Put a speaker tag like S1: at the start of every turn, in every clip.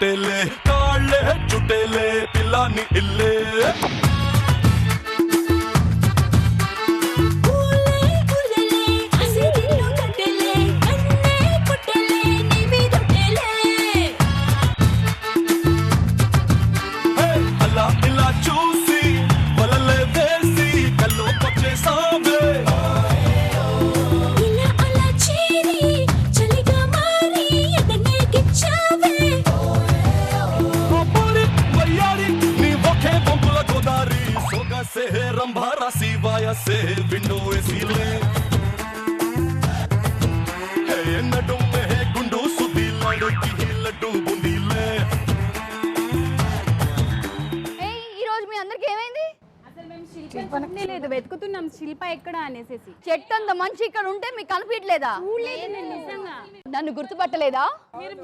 S1: చుట్టేలే కాళ్ళే చుట్టేలే పిల్లాన్ని ఇల్లే అలా ఇలా చూసి వలలే వేసి కల్లో పచ్చేసావే से रंभारा सिवाया से विंडो एसीले है नडू में है गुंडू सुदी लड़की ही लड्डू बूंदीले
S2: ఏ ఈ రోజు మీ అందరికి ఏమైంది? అసలు మేము శిల్పని లేదు వెతుకుతున్నాం శిల్ప ఎక్కడ అనేసి. చెట్టు అంత మంచి ఇక్కడ ఉంటే మీకు కనిపించలేదా? నిజంగా నన్ను గుర్తుపట్టలేదా?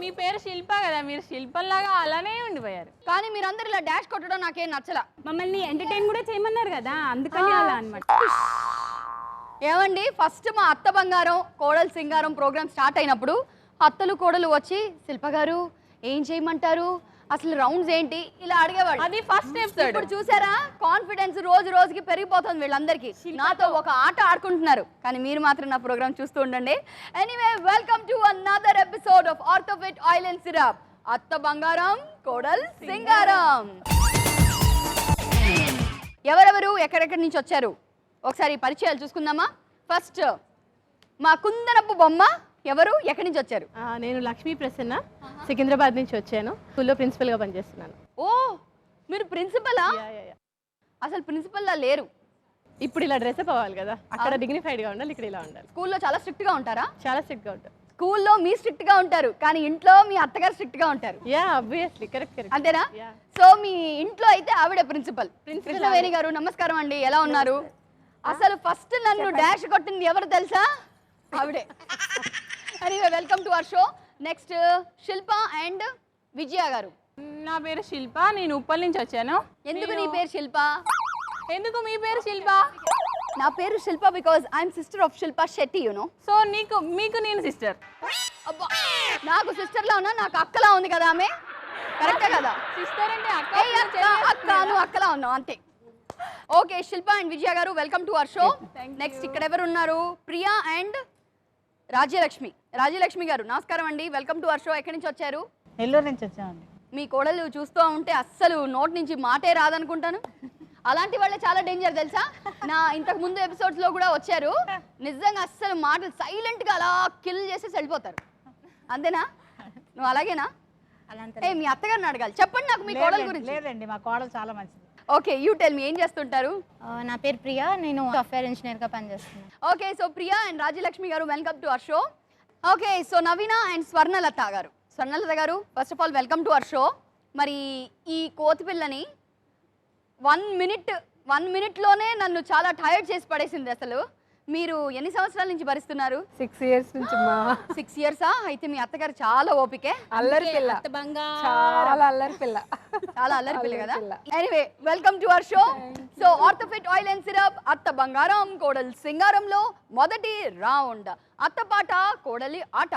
S3: మీ పేరు శిల్ప కదా, మీరు శిల్పంలాగా అలానే ఉండిపోయారు.
S2: కానీ మీరందరూ ఇలా డాష్ కొట్టడం నాకేం నచ్చలా.
S3: మమ్మల్ని ఎంటర్టైన్ కూడా చేయమన్నారు కదా, అందుకని అలా అన్నమాట.
S2: ఏమండి, ఫస్ట్ మా అత్త బంగారం కోడలు సింగారం ప్రోగ్రామ్ స్టార్ట్ అయినప్పుడు అత్తలు కోడలు వచ్చి శిల్ప గారు ఏం చేయమంటారు, అసలు రౌండ్స్ ఏంటి ఇలా అడిగేవాళ్ళు.
S3: అది ఫస్ట్ ఎపిసోడ్.
S2: ఇప్పుడు చూసారా కాన్ఫిడెన్స్ రోజు రోజుకి పెరిగిపోతుంది వీళ్ళందరికీ. నాతో ఒక ఆట ఆడుకుంటున్నారు, కానీ మీరు మాత్రం నా ప్రోగ్రామ్ చూస్తూ ఉండండి. Anyway, welcome to another episode of Orthofit oil and syrup. అత్త బంగారం కోడల్ సింగారం. ఎవరెవరు ఎక్కడెక్కడి నుంచి వచ్చారు ఒకసారి పరిచయాలు చూసుకుందామా. ఫస్ట్ మా కుందనపు బొమ్మ ఎవరు, ఎక్కడి నుంచి వచ్చారు?
S3: నేను లక్ష్మీ ప్రసన్న, సికింద్రాబాద్ నుంచి వచ్చాను. స్కూల్లో ప్రిన్సిపల్ గా పనిచేస్తున్నాను.
S2: ఓ, మీరు ప్రిన్సిపలా? అసలు ప్రిన్సిపల్ లా లేరు.
S3: ఇప్పుడు ఇలా డ్రెస్అప్ అవ్వాలి కదా, అక్కడ డిగ్నిఫైడ్ గా ఉండాలి, ఇక్కడ ఇలా ఉండాలి.
S2: స్కూల్లో చాలా స్ట్రిక్ట్ గా ఉంటారా?
S3: చాలా స్ట్రిక్ట్ గా ఉంటారు.
S2: స్కూల్లో మీ స్ట్రిక్ట్ గా ఉంటారు, కానీ ఇంట్లో మీ అత్తగారు స్ట్రిక్ట్ గా ఉంటారు.
S3: Obviously, correct.
S2: అంతేనా? సో మీ ఇంట్లో అయితే ఆవిడ ప్రిన్సిపల్. కృష్ణవేణి గారు నమస్కారం అండి, ఎలా ఉన్నారు? అసలు ఫస్ట్ నన్ను డాష్ కొట్టింది ఎవరు తెలుసా? ఆవిడే. Anyway, welcome to our show. Next Shilpa and Vijaya garu.
S3: నా పేరు శిల్ప, నేను ఉప్పల్ నుంచి వచ్చాను.
S2: ఎందుకు నీ పేరు శిల్ప?
S3: ఎందుకు మీ పేరు శిల్ప?
S2: నా పేరు Shilpa because I'm sister of Shilpa Shetty, you know.
S3: So మీకు నేను సిస్టర్.
S2: అబ్బా, నాకు సిస్టర్ లా ఉన్నా, నాకు అక్కలా ఉంది కదా ఆమె. కరెక్టే కదా?
S3: సిస్టర్ అంటే
S2: అక్కను అక్కలా ఉన్నావు అంతే. ఓకే, శిల్ప అండ్ విజయ గారు welcome to our show. Next ఇక్కడ ఎవరు ఉన్నారు? ప్రియా అండ్ రాజ్యలక్ష్మి. రాజ్యలక్ష్మి గారు నమస్కారం అండి, వెల్కమ్ టు అవర్ షో. ఎక్కడి నుంచి వచ్చారు?
S4: నెల్లూరు నుంచి వచ్చామండి.
S2: మీ కోడలు చూస్తూ ఉంటే అస్సలు నోట్ నుంచి మాటే రాదనుకుంటాను. అలాంటి వాళ్ళే చాలా డేంజర్ తెలుసా. నా ఇంతకు ముందు ఎపిసోడ్స్ లో కూడా వచ్చారు, నిజంగా అస్సలు మాటలు సైలెంట్ గా అలా కిల్ చేసి వెళ్ళిపోతారు. అంతేనా? నువ్వు అలాగేనా? మీ అత్తగారిని అడగాలి. చెప్పండి నాకు మీ కోడలు గురించి.
S4: లేదండి, మా కోడలు చాలా మంచిది.
S2: ఓకే, యూ టెల్ మీ, ఏం చేస్తుంటారు?
S5: నా పేరు ప్రియా, నేను సాఫ్ట్వేర్ ఇంజనీర్గా పనిచేస్తున్నాను.
S2: Okay, so Priya and Rajyalakshmi garu welcome to our show. Okay, so Naveena and Swarnalatha garu. Swarnalatha garu first of all welcome to our show. మరి ఈ కోతిపిల్లని 1 మినిట్లోనే నన్ను చాలా టైర్డ్ చేసి పడేసింది. అసలు మీరు ఎన్ని సంవత్సరాల నుంచి భరిస్తున్నారు?
S3: 6 years నుంచి.
S2: 6 years-ఆ? అయితే మీ అత్తగారు చాలా ఓపికే.
S3: అల్లరి పిల్ల, చాలా అల్లరి పిల్ల,
S2: చాలా అల్లరి పిల్ల కదా. Anyway, welcome to our show. So Orthofit oil and syrup అత్త బంగారం కోడలి సింగారంలో మొదటి రౌండ్ అత్త పాట కోడలి ఆట.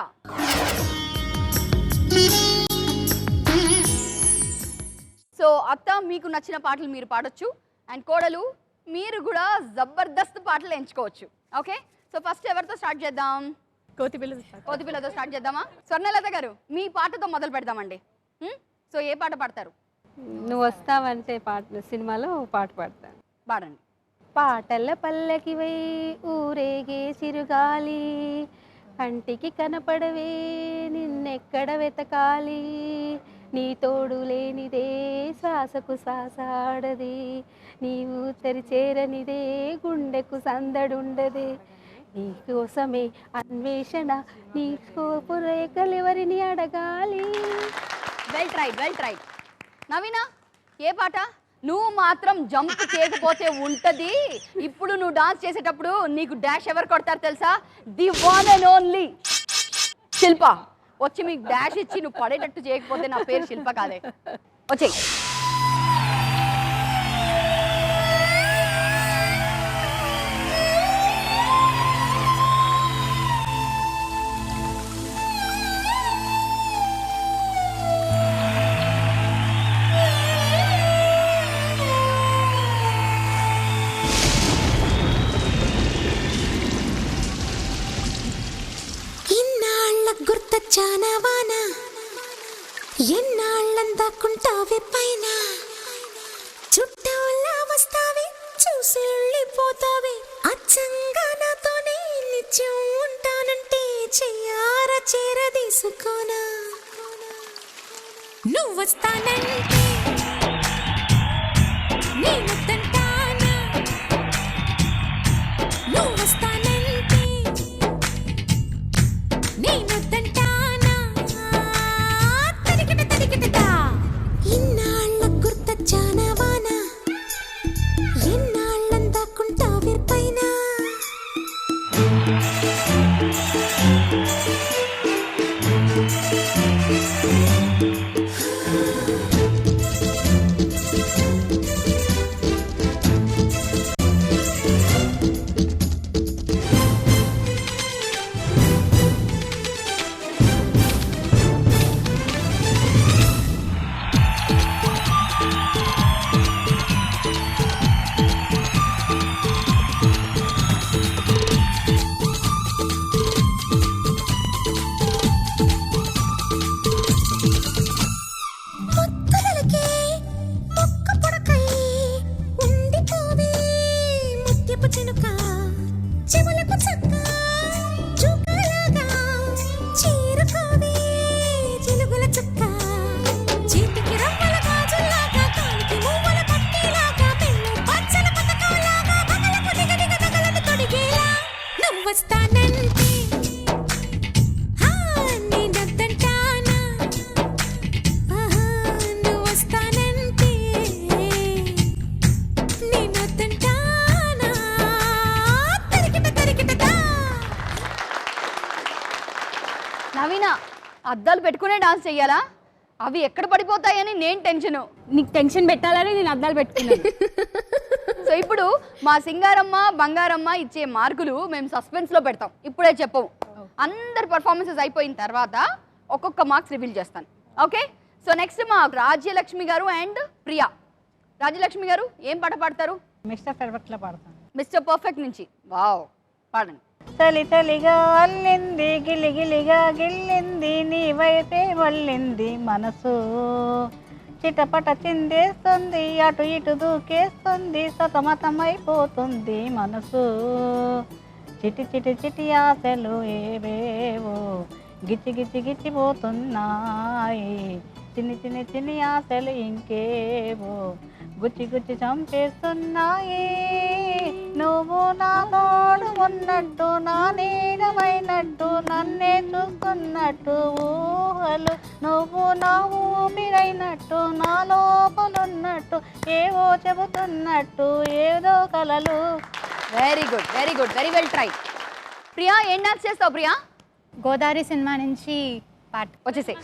S2: సో అత్త మీకు నచ్చిన పాటలు మీరు పాడొచ్చు, అండ్ కోడలు మీరు కూడా జబర్దస్త్ పాటలు ఎంచుకోవచ్చు. ఓకే, సో ఫస్ట్ ఎవరితో స్టార్ట్ చేద్దాం? కోతిపిల్లతో స్టార్ట్ చేద్దామా? స్వర్ణలత గారు మీ పాటతో మొదలు పెడదామండి. సో ఏ పాట పాడతారు?
S3: నువ్వు వస్తావంటే పాట సినిమాలో పాట పాడతాను.
S2: పాడండి.
S3: పాటల పల్లకివై ఊరేగే చిరుగాలి, కంటికి కనపడవే నిన్నెక్కడ వెతకాలి, నీ తోడు లేనిదే శ్వాసకు శ్వాసాడది, నీవు చేరనిదే గుండెకు సందడుండదే, నీకోసమే అన్వేషణ, నీ కోపురేకలెవరిని అడగాలి.
S2: Well tried. నవీనా, ఏ పాట? నువ్వు మాత్రం జంప్ చేయకపోతే ఉంటది. ఇప్పుడు నువ్వు డాన్స్ చేసేటప్పుడు నీకు డాష్ ఎవరు కొడతారు తెలుసా? ది వన్ అండ్ ఓన్లీ శిల్ప. వచ్చి మీకు డాష్ ఇచ్చి నువ్వు పడేటట్టు చేయకపోతే నా పేరు శిల్ప కాదే. వచ్చేయి.
S6: చానవాన ఎన్నాళ్ళందాకుంటావే పైన చుట్టూలా వస్తావే చూసి వెళ్ళిపోతావే అచ్చంగా నాతోనే నిత్యం ఉంటానంటే చెయ్యార చేరదీసుకోనా నువ్వు వస్తానంటే నేను తంటానా నువ్వు వస్తానంటే నేను తంటానా తరిగిట తరిగిటదా ఇన్నాళ్ళ గుర్తొచ్చానా వాన ఎన్నాళ్ళందాకుంటావే పైన ముత్తులకే మొక్క పొడకై ఉండిపోవే ముత్యపు చినుక చెవులకు చక్క చుక్కలాగా చేరుకోవే చిలుగుల చుక్క చేతికి రవ్వల గాజుల్లాగా కాలికి మువ్వల పట్టీలాగా పెన్ను పచ్చల పతకంలాగా పగలకు దిగదిగ తగలను తొడిగేలా నువ్వు వస్తానంటే నేనంతంటానా నువ్వు వస్తానంటే నేను తంటానా తరికిట తరికిటదా
S2: నవీన అద్దాలు పెట్టుకునే డాన్స్ చెయ్యాలా? అవి ఎక్కడ పడిపోతాయని నేను టెన్షను.
S3: నీకు టెన్షన్ పెట్టాలని నేను అద్దాలు పెట్టుకున్నాను.
S2: సో ఇప్పుడు మా సింగారమ్మ బంగారమ్మ ఇచ్చే మార్కులు మేము సస్పెన్స్లో పెడతాం, ఇప్పుడే చెప్పము. అందరి పర్ఫార్మెన్సెస్ అయిపోయిన తర్వాత ఒక్కొక్క మార్క్స్ రివీల్ చేస్తాను. ఓకే, సో నెక్స్ట్ మా రాజ్యలక్ష్మి గారు అండ్ ప్రియా. రాజ్యలక్ష్మి గారు ఏం పాట పాడతారు?
S4: మిస్టర్ పెర్ఫెక్ట్లో పాడతాను.
S2: మిస్టర్ పర్ఫెక్ట్ నుంచి. వావ్, పాడండి.
S4: చలి చలిగా అల్లింది గిలిగిలిగా గిల్లింది నీ వైపే వల్లింది మనసు చిటపట చిందేస్తుంది అటు ఇటు దూకేస్తుంది సతమతమైపోతుంది మనసు చిటి చిటి చిటి ఆశలు ఏవేవో గిచ్చి గిచ్చి గిచ్చిపోతున్నాయి చిన్ని చిన్ని చిన్ని ఆశలు ఇంకేవో గుచ్చి గుచ్చి చంపేస్తున్నాయి నువ్వు నా తోడు ఉన్నట్టు నా నీడమైనట్టు నన్నే చూస్తున్నట్టు ఊహలు నువ్వు నా ఊపిరైనట్టు నా లోపలున్నట్టు ఏవో చెబుతున్నట్టు ఏదో కలలు.
S2: Very good, very good, very well try. Priya ఏం డాన్స్ చేస్తావు? ప్రియా
S5: గోదావరి సినిమా నుంచి పాట
S2: వచ్చేసే.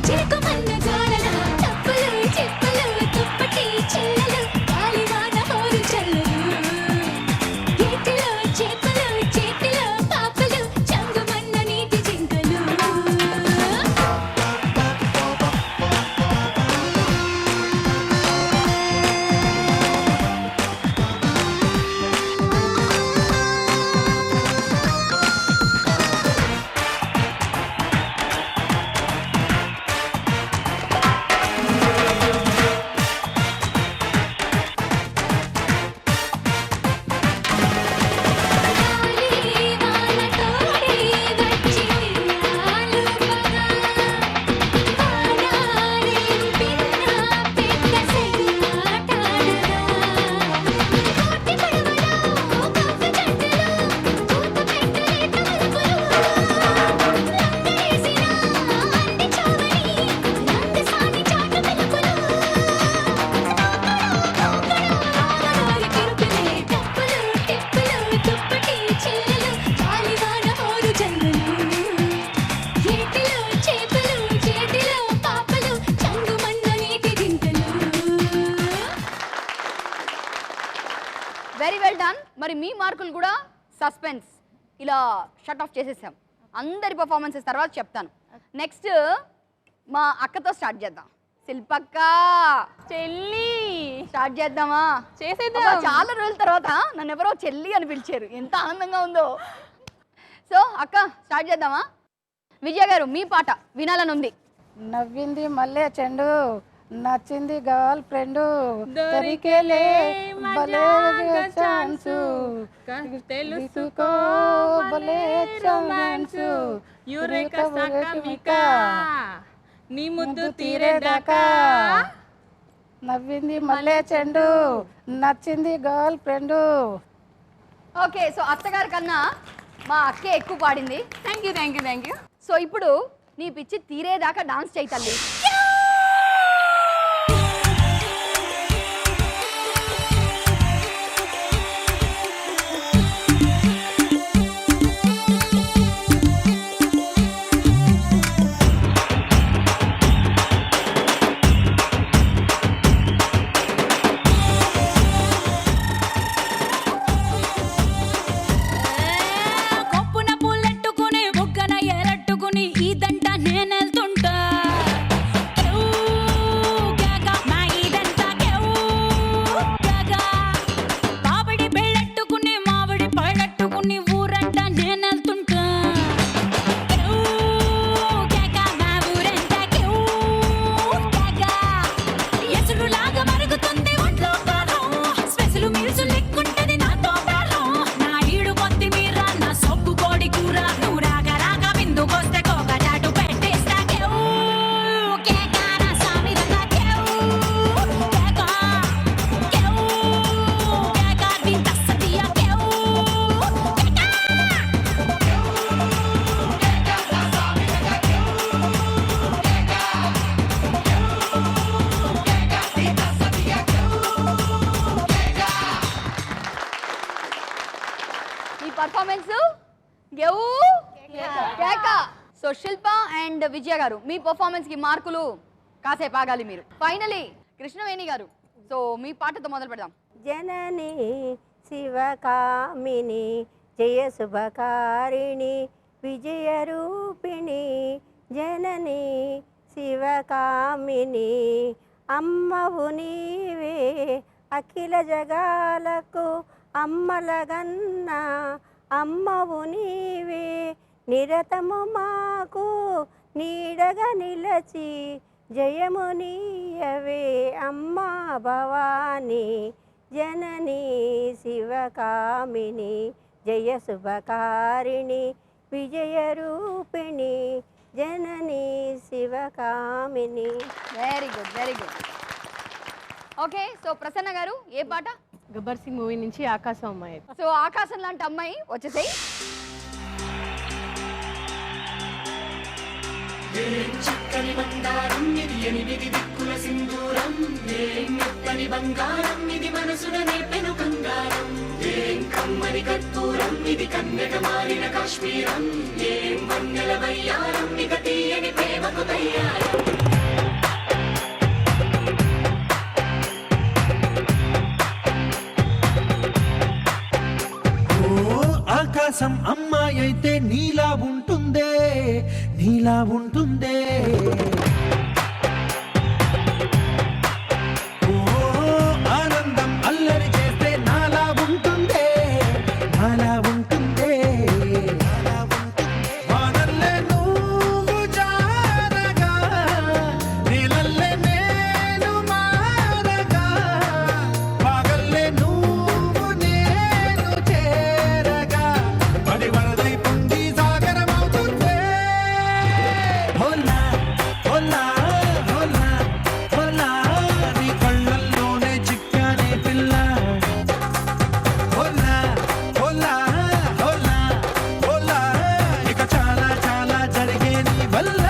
S6: చిరుకుమన్న గాలన తప్పులు చిప్పులు
S2: మీ మార్కులు కూడా సస్పెన్స్ ఇలా షట్ ఆఫ్ చేసేసాం. అందరి పర్ఫార్మెన్సెస్ తర్వాత చెప్తాను. నెక్స్ట్ మా అక్కతో స్టార్ట్ చేద్దాం. శిల్పక్క
S3: చెల్లి
S2: స్టార్ట్ చేద్దామా?
S3: చేసేద్దాం.
S2: అబ్బా, చాలా రోజుల తర్వాత నన్ను ఎవరో చెల్లి అని పిలిచారు, ఎంత ఆనందంగా ఉందో. సో అక్క స్టార్ట్ చేద్దామా? విజయ గారు మీ పాట వినాలని ఉంది.
S4: నవ్వింది మల్లె చెండు, నచ్చింది గర్ల్ ఫ్రెండ్, దొరికేలే భలే ఛాన్సు, తెలుసుకో భలే ఛాన్సు, యురేకా సాకమికా నీ ముద్దు తీరేదాకా. నవ్వింది మల్లె చెండు, నచ్చింది గర్ల్ ఫ్రెండ్.
S2: ఓకే, సో అత్తగారి కన్నా మా అక్కే ఎక్కువ పాడింది. Thank you. సో ఇప్పుడు నీ పిచ్చి తీరేదాకా డాన్స్ చేయి తల్లి.
S6: కొప్పున పూలెట్టుకుని బుగ్గన ఎరట్టుకుని ఇదంట నేనెళ్తుంటా. కేవ్ కేక నా ఇదంతా కేవ్ కేక. మామిడి బెళ్ళెట్టుకుని మామిడి పళ్ళెట్టుకుని ఊరంట నేనెళ్తుంటా. కేవ్ కేక నా ఊరంతా కేవ్ కేక. ఎసురులాగా మరుగుతుంది ఒంట్లో కారం, స్పెషల్ మీల్స్ లెక్కుంటది నాతో బేరం. నా ఈడు కొత్తిమీర నా సొక్కు కోడి కూర, నువ్వు రాగా రాగా బిందుకొస్తే కోకటాటు పెట్టేస్తా. కేవ్ కేక నా సామి రంగా కేవ్ కేక. కేవ్ కేక దీంత సతియ కేవ్ కేక.
S2: ఈ పర్ఫార్మెన్స్ గెవు కేక. సో శిల్ప అండ్ విజయ గారు మీ పర్ఫార్మెన్స్ కి మార్కులు కాసేపు ఆగాలి మీరు. ఫైనలీ కృష్ణవేణి గారు, సో మీ పాటతో మొదలు పెడదాం.
S7: జనని శివకామిని జయ శుభకారిణి విజయ రూపిణి జనని శివకామిని అమ్మవు నీవే అఖిల జగాలకు అమ్మలగన్న అమ్మవు నీవే నిరతము మాకు నీడగా నిలచి జయము నీయవే అమ్మా భవాని జనని శివకామిని జయ శుభకారిణి విజయ రూపిణి జనని శివకామిని.
S2: Very good. Okay, so Prasanna garu ఏ పాట?
S3: గబ్బర్ సింగ్ మూవీ నుంచి ఆకాశం అమ్మాయి.
S2: సో ఆకాశం లాంటి అమ్మాయి వచ్చేసాయి.
S8: చక్కని బంగారం ఇది, ఎనిమిది దిక్కుల సింధూరం, ఏం మెత్తని బంగారం ఇది, మనసున నేపెను బంగారం, ఏం కమ్మని కర్పూరం ఇది, కన్యక మారిన కాశ్మీరం, ఏం వన్నెల వయ్యారం ఇక తీయని ప్రేమకు తయ్యారం.
S9: ఆకాశం అమ్మాయి అయితే నీలా ఉంటుందే, నీలా ఉంటుందే. ఓ ఆనందం అల్లరి చేస్తే నాలా ఉంటుందే, నాలా ఉంటుందే. వానల్లే నువ్వు జారగా, నీలల్లే నేను మారగా, పగల్లే నువ్వు నేను చేరగా, పడి వరదై పొంగి సాగరమవుతుందే. హోలా హోలా హోలా హోలా నీ కళ్ళల్లోనే చిక్కానే పిల్ల. హోలా హోలా హోలా హోలా ఇక చాలా చాలా జరిగే నీ వల్ల.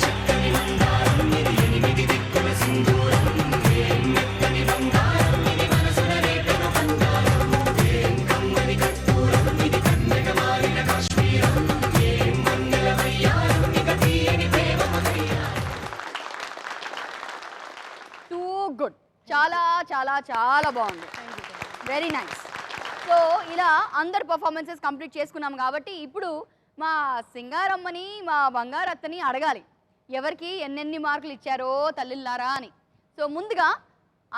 S8: చక్కని బంగారం ఇది, ఎనిమిది దిక్కుల సింధూరం, ఏం మెత్తని బంగారం ఇది, మనసున నేపెను బంగారం, ఏం కమ్మని కర్పూరం ఇది, కన్యక మారిన కాశ్మీరం, ఏం వన్నెల వయ్యారం ఇక తీయని ప్రేమకు తయ్యారం.
S2: Too good. చాలా చాలా చాలా బాగుంది. Very nice. సో ఇలా అందరు పర్ఫార్మెన్సెస్ కంప్లీట్ చేసుకున్నాం కాబట్టి ఇప్పుడు మా సింగారమ్మని మా బంగారత్తని అడగాలి ఎవరికి ఎన్నెన్ని మార్కులు ఇచ్చారో తల్లిల్లారా అని. సో ముందుగా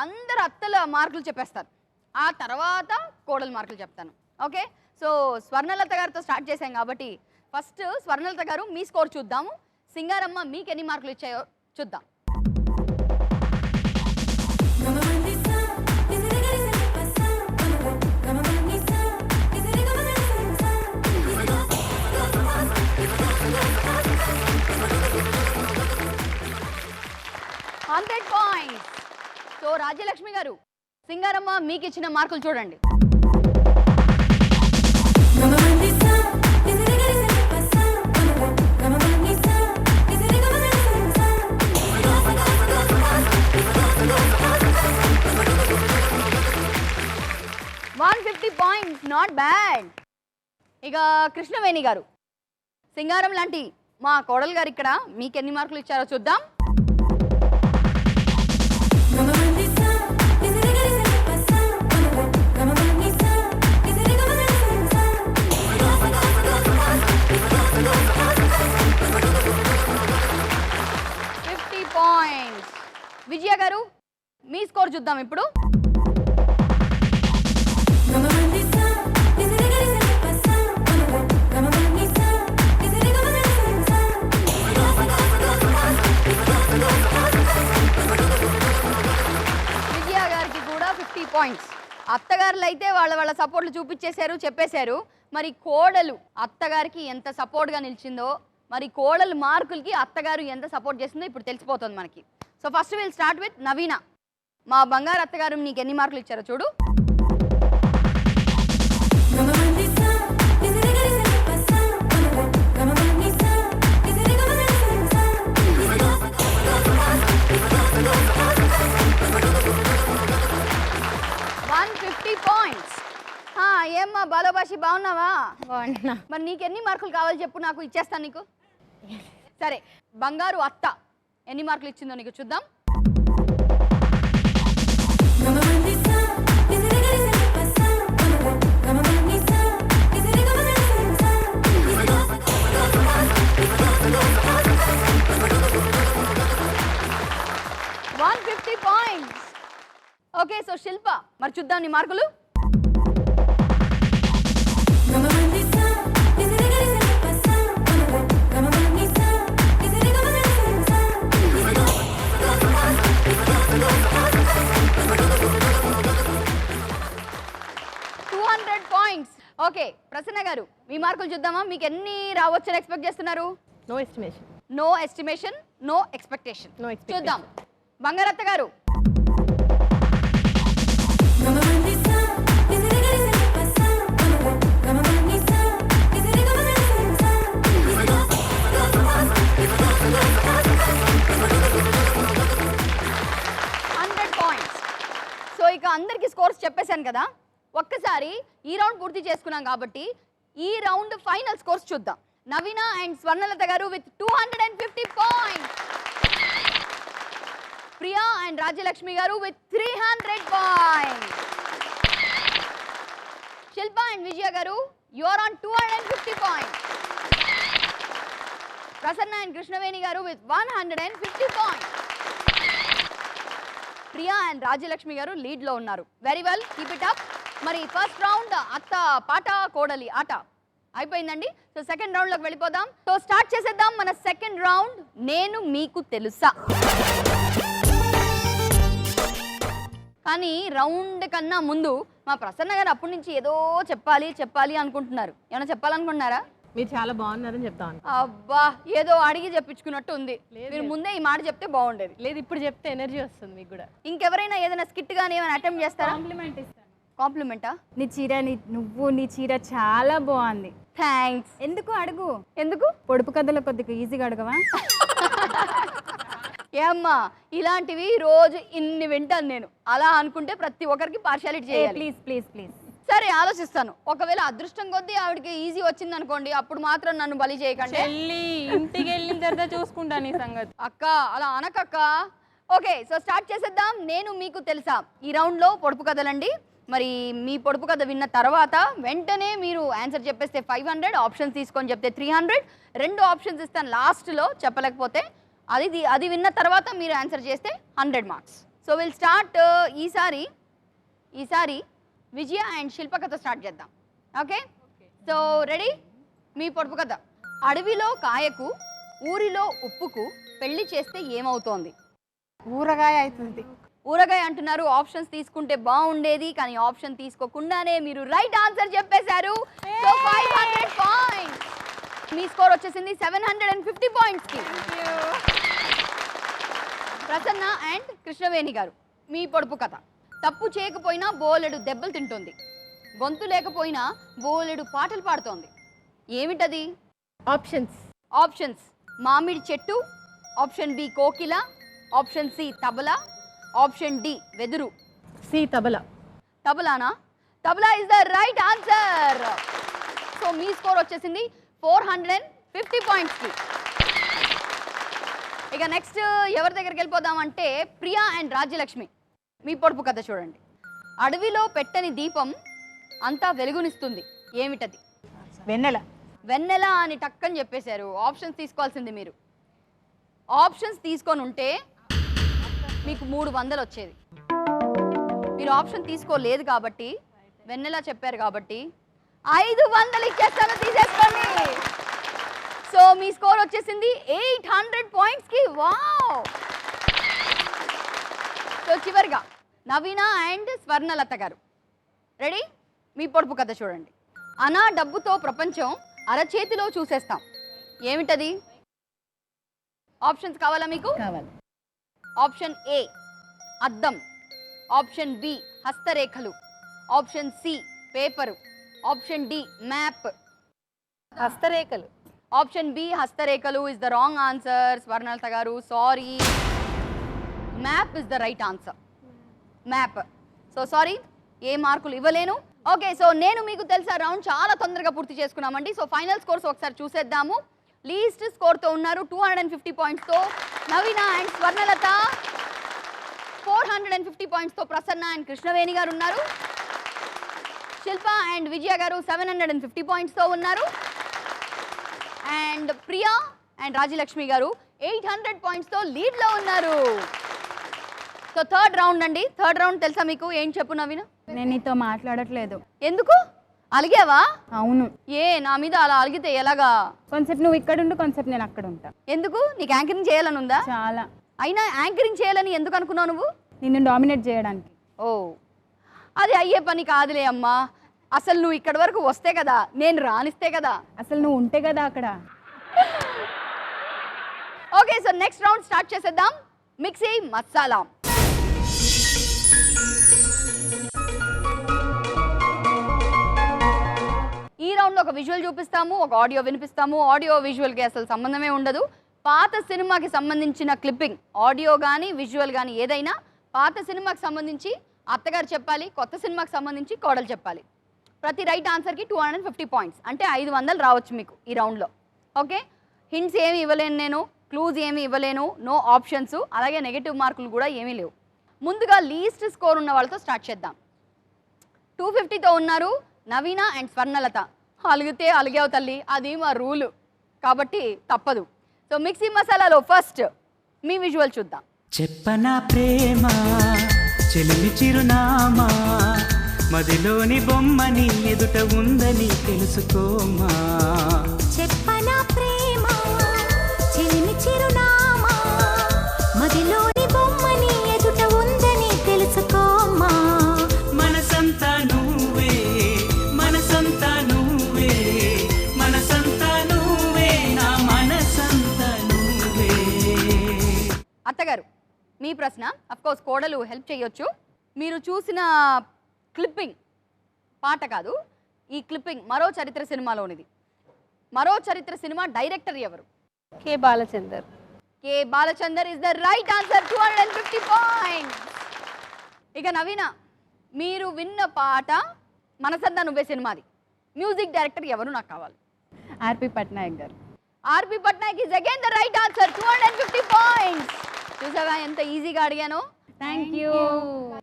S2: అందరు అత్తల మార్కులు చెప్పేస్తారు, ఆ తర్వాత కోడల మార్కులు చెప్తాను. ఓకే, సో స్వర్ణలత గారితో స్టార్ట్ చేశాం కాబట్టి ఫస్ట్ స్వర్ణలత గారు మీ స్కోర్ చూద్దాము. సింగారమ్మ మీకు ఎన్ని మార్కులు ఇచ్చాయో చూద్దాం. $100. సో రాజ్యలక్ష్మి గారు, సింగారమ్మ మీకు ఇచ్చిన మార్కులు చూడండి. $150. Not bad. ఇక కృష్ణవేణి గారు, సింగారం లాంటి మా కోడలు గారు ఇక్కడ మీకు ఎన్ని మార్కులు ఇచ్చారో చూద్దాం. $50. విజయ గారు మీ స్కోర్ చూద్దాం ఇప్పుడు. విజయ గారికి కూడా 50 పాయింట్స్. అత్తగారులు అయితే వాళ్ళ సపోర్ట్లు చూపించేశారు, చెప్పేశారు. మరి కోడలు అత్తగారికి ఎంత సపోర్ట్గా నిలిచిందో, మరి కోడలు మార్కులకి అత్తగారు ఎంత సపోర్ట్ చేసిందో ఇప్పుడు తెలిసిపోతుంది మనకి. So first will start with Naveena. మా బంగారు అత్తగారు నీకు ఎన్ని మార్కులు ఇచ్చారో చూడు. $150. ఏమ్మా బాలోబాషి బాగున్నావా?
S5: బాగున్నా.
S2: మరి నీకు ఎన్ని మార్కులు కావాలి చెప్పు, నాకు ఇచ్చేస్తాను నీకు. సరే, బంగారు అత్త ఎన్ని మార్కులు ఇచ్చిందో నీకు చూద్దాం. $150. ఓకే, సో శిల్ప మరి చూద్దాం నీ మార్కులు. $200. ఓకే, ప్రసన్న గారు మీ మార్కులు చూద్దామా, మీకు ఎన్ని రావచ్చని ఎక్స్పెక్ట్ చేస్తున్నారు?
S3: No estimation.
S2: No estimation, no expectation.
S3: No expectation.
S2: చూద్దాం. బంగారత్త గారు. $100. సో ఇక అందరికి స్కోర్స్ చెప్పేశాను కదా, ఒక్కసారి ఈ రౌండ్ పూర్తి చేసుకున్నాం కాబట్టి ఈ రౌండ్ ఫైనల్ స్కోర్స్ చూద్దాం. నవీన and Swarnalatha garu with 250 points. Priya and Rajyalakshmi garu with 300 points. Shilpa and Vijaya garu you are on 250 points. Prasanna and Krishnaveni garu with 150 points. Priya and Rajyalakshmi garu lead లో ఉన్నారు. Very well, keep it up. మరి ఫస్ట్ రౌండ్ అత్త పాట కోడలి ఆట అయిపోయిందండి. సో సెకండ్ రౌండ్ లోకి వెళ్ళిపోదాం. సో స్టార్ట్ చేసేద్దాం మన సెకండ్ రౌండ్, నేను మీకు తెలుసా. కానీ రౌండ్ కన్నా ముందు మా ప్రసన్న గారు అప్పటి నుంచి ఏదో చెప్పాలి అనుకుంటున్నారు. ఏమైనా చెప్పాలనుకుంటున్నారా?
S3: మీరు చాలా బాగున్నారని చెప్తాను.
S2: అబ్బా, ఏదో అడిగి చెప్పించుకున్నట్టు ఉంది. మీరు ముందే ఈ మాట చెప్తే బాగుండేది.
S3: లేదు, ఇప్పుడు చెప్తే ఎనర్జీ వస్తుంది మీకు కూడా.
S2: ఇంకెవరైనా ఏదైనా స్కిట్ గానీ ఏమైనా అటెంప్ట్ చేస్తారా?
S5: కాంప్లిమెంట్ ఇస్తాను.
S2: కాంప్లిమెంటా?
S5: నీ చీర నీ చీర చాలా బాగుంది.
S2: థ్యాంక్స్.
S5: ఎందుకు అడుగు.
S2: ఎందుకు?
S5: పొడుపు కథలో కొద్దిగా ఈజీగా అడగవా?
S2: ఏమ్మా, ఇలాంటివి రోజు ఇన్ని వింటాను నేను. అలా అనుకుంటే ప్రతి ఒక్కరికి పార్షాలిటీ చేయాలి.
S5: Please please please.
S2: సరే, ఆలోచిస్తాను. ఒకవేళ అదృష్టం కొద్దీ ఆవిడకి ఈజీ వచ్చింది అనుకోండి, అప్పుడు మాత్రం నన్ను బలి చేయకండి.
S3: ఇంటికి వెళ్ళిన తర్వాత చూసుకుంటా నీ సంగతి.
S2: అక్క అలా అనకక్క. ఓకే, సో స్టార్ట్ చేసేద్దాం. నేను మీకు తెలుసా ఈ రౌండ్ లో పొడుపు కథలండి. మరి మీ పొడుపు కథ విన్న తర్వాత వెంటనే మీరు ఆన్సర్ చెప్పేస్తే 500, ఆప్షన్స్ తీసుకొని చెప్తే 300. 2 ఆప్షన్స్ ఇస్తాను లాస్ట్లో చెప్పలేకపోతే అది విన్న తర్వాత మీరు ఆన్సర్ చేస్తే 100 మార్క్స్. So will start. ఈసారి విజయ అండ్ శిల్ప కథ స్టార్ట్ చేద్దాం. Okay, so ready? మీ పొడుపు కథ. అడవిలో కాయకు ఊరిలో ఉప్పుకు పెళ్లి చేస్తే ఏమవుతోంది?
S4: ఊరగాయ అవుతుంది.
S2: ఊరగాయ అంటున్నారు. ఆప్షన్స్ తీసుకుంటే బాగుండేది, కానీ ఆప్షన్ తీసుకోకుండానే మీరు రైట్ ఆన్సర్ చెప్పేశారు. So 500 points. మీ స్కోర్ వచ్చేసింది 750 పాయింట్స్కి. ప్రసన్న అండ్ కృష్ణవేణి గారు, మీ పొడుపు కథ. తప్పు చేయకపోయినా బోలెడు దెబ్బలు తింటుంది, గొంతు లేకపోయినా బోలెడు పాటలు పాడుతోంది. ఏమిటది? ఆప్షన్స్ మామిడి చెట్టు, ఆప్షన్ బి కోకిల, option C tabla, option D వెదురు.
S3: సి తబలా.
S2: తబలానా? Tabla is the right answer. So మీ స్కోర్ వచ్చేసింది 450 పాయింట్స్కి. ఇక నెక్స్ట్ ఎవరి దగ్గరికి వెళ్ళిపోదామంటే ప్రియా అండ్ రాజ్యలక్ష్మి, మీ పొడుపు కథ చూడండి. అడవిలో పెట్టని దీపం అంతా వెలుగునిస్తుంది, ఏమిటది? వెన్నెల అని టక్కని చెప్పేశారు. ఆప్షన్స్ తీసుకోవాల్సింది మీరు. ఆప్షన్స్ తీసుకొని ఉంటే మీకు 300 వచ్చేది. మీరు ఆప్షన్ తీసుకోలేదు కాబట్టి, వెన్నెల చెప్పారు కాబట్టి 500 ఇచ్చేస్తాను, తీసేసుకోండి. సో మీ స్కోర్ వచ్చేసింది 800 పాయింట్స్కి. వావ్! సో చివరిగా నవీన అండ్ స్వర్ణలత గారు, రెడీ? మీ పొడుపు కథ చూడండి. అనా డబ్బుతో ప్రపంచం అరచేతిలో చూసేస్తాం, ఏమిటది? ఆప్షన్స్ కావాలా మీకు?
S3: కావాలి.
S2: ఆప్షన్ ఏ అద్దం, ఆప్షన్ బి హస్తరేఖలు, option C paper, option D map.
S3: హస్తరేఖలు.
S2: ఆప్షన్ బి హస్తరేఖలు is the wrong answer. Swarnalatha garu sorry, map is the right answer. Map. So sorry, ఏ మార్కులు ఇవ్వలేను. ఓకే, సో నేను మీకు తెలుసా రౌండ్ చాలా తొందరగా పూర్తి చేసుకున్నామండి. సో ఫైనల్ స్కోర్స్ ఒకసారి చూసేద్దాము. లీస్ట్ స్కోర్తో ఉన్నారు 250 పాయింట్స్తో నవీన అండ్ స్వర్ణలత, 450 పాయింట్స్తో ప్రసన్న అండ్ కృష్ణవేణి గారు ఉన్నారు. శిల్ప అండ్ విజయ గారు 750 పాయింట్స్తో ఉన్నారు. అండ్ ప్రియా అండ్ రాజ్యలక్ష్మి గారు 800 పాయింట్స్తో లీడ్లో ఉన్నారు. సో థర్డ్ రౌండ్ అండి. థర్డ్ రౌండ్ తెలుసా మీకు? ఏం చెప్పు నవీన?
S5: నేను నీతో మాట్లాడట్లేదు.
S2: ఎందుకు? అలిగావా?
S5: అవును.
S2: ఏ నా మీద అలా అలిగితే ఎలాగా?
S5: కొంచెంసేపు నువ్వు ఇక్కడ ఉండు, కొంచెంసేపు నేను అక్కడ ఉంటా.
S2: ఎందుకు? నీకు యాంకరింగ్ చేయాలని ఉందా?
S5: చాలా.
S2: అయినా యాంకరింగ్ చేయాలని ఎందుకు అనుకున్నావు నువ్వు?
S5: నిన్ను డామినేట్ చేయడానికి.
S2: ఓ, అది అయ్యే పని కాదులే అమ్మా. అసలు నువ్వు ఇక్కడి వరకు వస్తే కదా, నేను రానిస్తే కదా.
S5: అసలు నువ్వు ఉంటే కదా అక్కడ.
S2: Okay, so next round start చేసేద్దాం. మిక్సీ మసాలా. ఈ రౌండ్లో ఒక విజువల్ చూపిస్తాము, ఒక ఆడియో వినిపిస్తాము. ఆడియో విజువల్కి అసలు సంబంధమే ఉండదు. పాత సినిమాకి సంబంధించిన క్లిప్పింగ్, ఆడియో కానీ విజువల్ కానీ ఏదైనా పాత సినిమాకి సంబంధించి అత్తగారు చెప్పాలి, కొత్త సినిమాకి సంబంధించి కోడలు చెప్పాలి. ప్రతి రైట్ ఆన్సర్కి 250 పాయింట్స్, అంటే 500 రావచ్చు మీకు ఈ రౌండ్లో. ఓకే, హింట్స్ ఏమి ఇవ్వలేను నేను, క్లూజ్ ఏమి ఇవ్వలేను, నో ఆప్షన్స్, అలాగే నెగిటివ్ మార్కులు కూడా ఏమీ లేవు. ముందుగా లీస్ట్ స్కోర్ ఉన్న వాళ్ళతో స్టార్ట్ చేద్దాం. 250తో ఉన్నారు నవీన అండ్ స్వర్ణలత. అలిగితే అలిగావు తల్లి, అది మా రూలు కాబట్టి తప్పదు. సో మిక్సీ మసాలాలో ఫస్ట్ మీ విజువల్ చూద్దాం.
S10: చెప్పనా ప్రేమ చెలిమి చిరునామా, మదిలోని బొమ్మని ఎదుట ఉందని తెలుసుకోమా.
S6: చెప్పనా ప్రేమ చెలిమి చిరునామా, మదిలోని బొమ్మని ఎదుట ఉందని తెలుసుకోమా.
S10: మనసంతా నువ్వే, మనసంతా నువ్వే, మనసంతా నువ్వే, నా మనసంతా నువ్వే.
S2: అత్తగారు, మీ ప్రశ్న. అఫ్కోర్స్ కోడలు హెల్ప్ చేయొచ్చు. మీరు చూసిన క్లిప్పింగ్ పాట కాదు, ఈ క్లిప్పింగ్ మరో చరిత్ర సినిమాలోనిది. మరో చరిత్ర సినిమా డైరెక్టర్ ఎవరు?
S3: K Balachander.
S2: K Balachander is the right answer. 250 points. ఇక నవీన, మీరు విన్న పాట మనసంతా నువ్వే సినిమాది. మ్యూజిక్ డైరెక్టర్ ఎవరు నాకు కావాలి?
S5: R P Patnaik garu.
S2: R P Patnaik is again the right answer. 250 points. చూసావా ఎంత ఈజీగా అడిగాను.
S5: Thank you.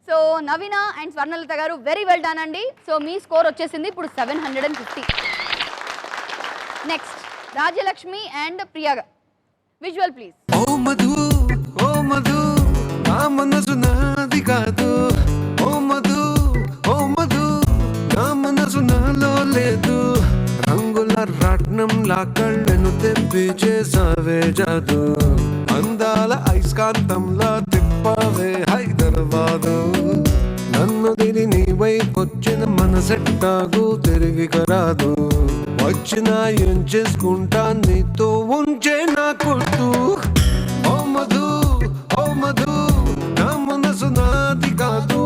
S2: So Naveena and Swarnalatha garu very well done అండి. సో మీ స్కోర్ వచ్చేసింది ఇప్పుడు 750. Next Rajyalakshmi and Priya visual please.
S9: ఓ మధు నా మనసు నాది కాదు. ఓ మధు నా మనసు నాలో లేదు. రంగుల రాట్నంలా కళ్ళను తెప్పి చేసావే జాదు. అందాల ఐస్కాంతంలా తిప్పావే హైదరాబాదు. నన్ను తిని నీ వైపొచ్చిన మనసెట్టాగు తిరిగి కరాదు. వచ్చినా ఏం చేసుకుంటా నీతో ఉంచే నా కొట్టు. ఓ మధు నా మనసు నాది కాదు.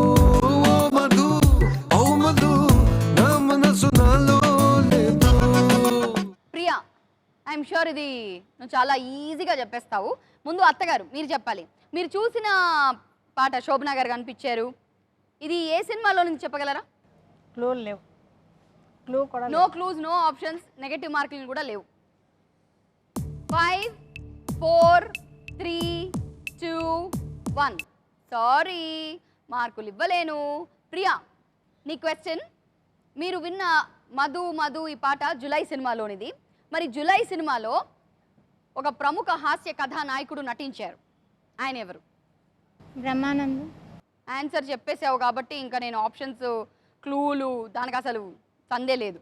S9: ఓ మధు నా మనసు నాలో లేదు.
S2: ప్రియా ఐఎమ్ షూర్ ఇది నువ్వు చాలా ఈజీగా చెప్పేస్తావు. ముందు అత్తగారు మీరు చెప్పాలి. మీరు చూసిన పాట శోభనా గారు కనిపించారు. ఇది ఏ సినిమాలో నుంచి చెప్పగలరా?
S4: క్లూ లేవు. క్లూ కూడా
S2: no clues, no options, negative మార్కులు కూడా లేవు. 5 4 3 2 1. సారీ, మార్కులు ఇవ్వలేను. ప్రియా నీ క్వశ్చన్. మీరు విన్న మధు ఈ పాట జులై సినిమాలోనిది. మరి జులై సినిమాలో ఒక ప్రముఖ హాస్య కథానాయకుడు నటించారు. ఆయన ఎవరు?
S5: బ్రహ్మానందం.
S2: ఆన్సర్ చెప్పేసావు కాబట్టి ఇంకా నేను ఆప్షన్స్ క్లూలు దానికి అసలు సందే లేదు.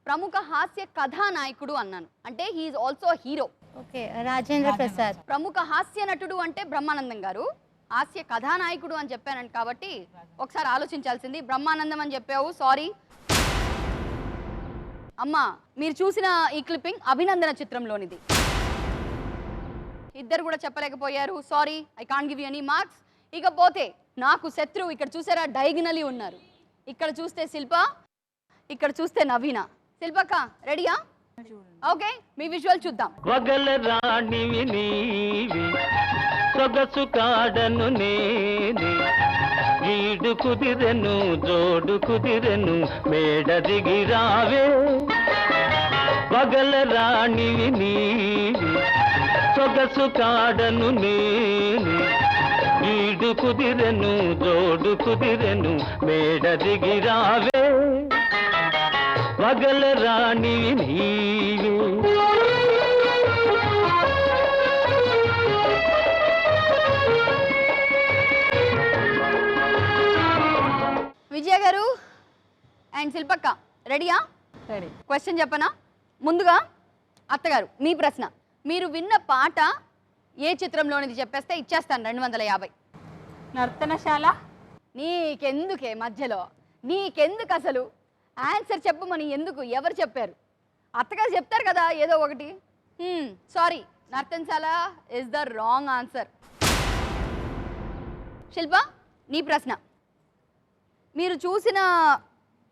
S2: ప్రముఖ హాస్య కథానాయకుడు అన్నాను అంటే he's also hero.
S5: Okay, Rajendra Prasad.
S2: ప్రముఖ హాస్య నటుడు అంటే బ్రహ్మానందం గారు. హాస్య కథానాయకుడు అని చెప్పానంట కాబట్టి ఒకసారి ఆలోచించాల్సింది. బ్రహ్మానందం అని చెప్పావు, సారీ. అమ్మా మీరు చూసిన ఈ క్లిప్పింగ్ అభినందన చిత్రంలోనిది. ఇద్దరు కూడా చెప్పలేకపోయారు, sorry, I can't give you any marks. ఇకపోతే నాకు శత్రువు ఇక్కడ చూసారా డైగనలీ ఉన్నారు. ఇక్కడ చూస్తే శిల్ప, ఇక్కడ చూస్తే నవీన. శిల్పక్క రెడీయా? ఓకే, మీ విజువల్ చూద్దాం.
S10: వగల రాణివి నీవి సొగసు కాడను నేనే. ఈడు కుదిరెను జోడు కుదిరెను మేడ దిగిరావే. వగల రాణివి నీవి సొగసు కాడను నేనే. ఈడు కుదిరెను జోడు కుదిరెను మేడ దిగిరావే. వగల రాణివి నీవి.
S2: విజయ గారు అండ్ శిల్పక్క రెడీయా?
S4: రెడీ.
S2: క్వశ్చన్ చెప్పనా? ముందుగా అత్తగారు మీ ప్రశ్న. మీరు విన్న పాట ఏ చిత్రంలోనిది చెప్పేస్తే ఇచ్చేస్తాను 250.
S3: నర్తనశాల.
S2: నీకెందుకే మధ్యలో, నీకెందుకు అసలు? ఆన్సర్ చెప్పమని ఎందుకు? ఎవరు చెప్పారు? అత్తగారు చెప్తారు కదా ఏదో ఒకటి. Sorry, Nartanasala is the wrong answer. Shilpa నీ ప్రశ్న. మీరు చూసిన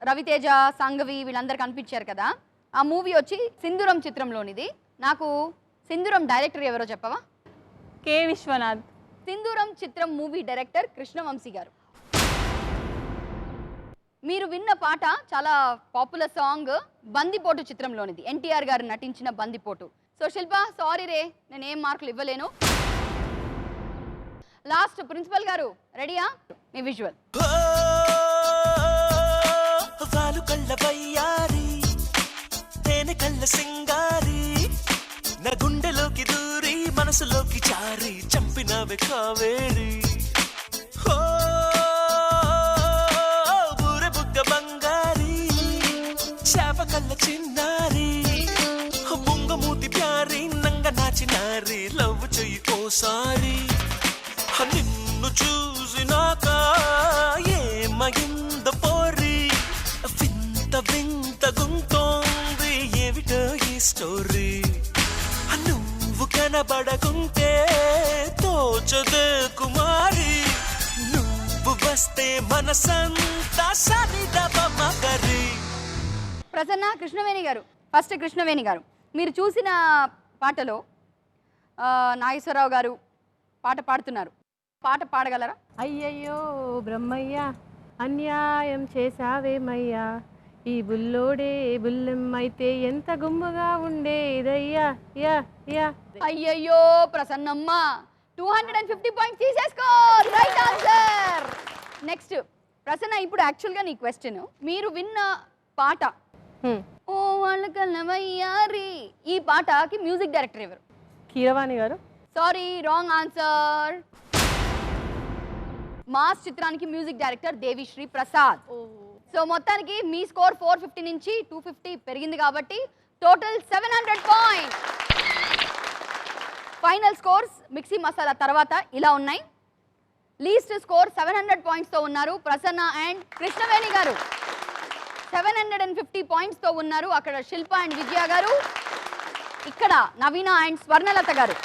S2: రవితేజ, సంఘవి వీళ్ళందరూ కనిపించారు కదా, ఆ మూవీ వచ్చి సింధూరం చిత్రంలోనిది. నాకు సింధూరం డైరెక్టర్ ఎవరో చెప్పవా?
S3: కె విశ్వనాథ్.
S2: సింధూరం చిత్రం మూవీ డైరెక్టర్ కృష్ణవంశీ గారు. మీరు విన్న పాట చాలా పాపులర్ సాంగ్ బందిపోటు చిత్రంలోనిది. ఎన్టీఆర్ గారు నటించిన బందిపోటు. సో శిల్ప సారీ రే, నేనేం మార్కులు ఇవ్వలేను. లాస్ట్ ప్రిన్సిపల్ గారు రెడీయా? మీ విజువల్.
S8: వాలు కళ్ళ వయ్యారి తేనె కళ్ళ సింగారి నా గుండెలోకి దూరి మనసులోకి చారి చంపినవే కావేరి. బూరె బుగ్గ బంగారి చేప కళ్ళ చిన్నారి బుంగమూతి ప్యారి నంగ నాచినారి లవ్ చెయ్యి ఓసారి. నిన్ను చూసినాక ఏమయింద పోరి వింత వింత గుంతోంది ఏమిటో ఈ స్టోరీ. నువ్వు కనబడకుంటే తోచదే కుమారి. నువ్వు వస్తే మనసంతా సరిదమగరి.
S2: ప్రసన్న కృష్ణవేణి గారు, ఫస్ట్ కృష్ణవేణి గారు మీరు చూసిన పాటలో నాగేశ్వరరావు గారు పాట పాడుతున్నారు. పాట పాడగలరా?
S3: అయ్యయ్యో బ్రహ్మయ్య అన్యాయం చేసావేమయ్యా. ఈ బుల్లోడే బుల్లెమ్మైతే ఎంత గుమ్ముగా ఉండేదయ్యా. Yeah yeah.
S2: అయ్యయ్యో ప్రసన్నమ్మ 250 పాయింట్స్ తీసేసుకో. Right answer. నెక్స్ట్ ప్రసన్న, ఇప్పుడు యాక్చువల్గా నీ క్వశ్చన్, మీరు విన్న పాట ఓ వాళ్ళకల్లవయ్యారి, ఈ పాటకి మ్యూజిక్ డైరెక్టర్ ఎవరు?
S3: Keeravani garu.
S2: Sorry, wrong answer. Mass చిత్రానికి music director Devi Sri Prasad. So మొత్తానికి మీ స్కోర్ 450 నుంచి 250 పెరిగింది కాబట్టి total 700 points. Final scores mixie masala తర్వాత ఇలా ఉన్నాయి. లీస్ట్ స్కోర్ 700 పాయింట్స్తో ఉన్నారు ప్రసన్న అండ్ కృష్ణవేణి గారు. 750 పాయింట్స్తో ఉన్నారు అక్కడ శిల్ప అండ్ విజయ గారు, ఇక్కడ నవీన అండ్ స్వర్ణలత గారు.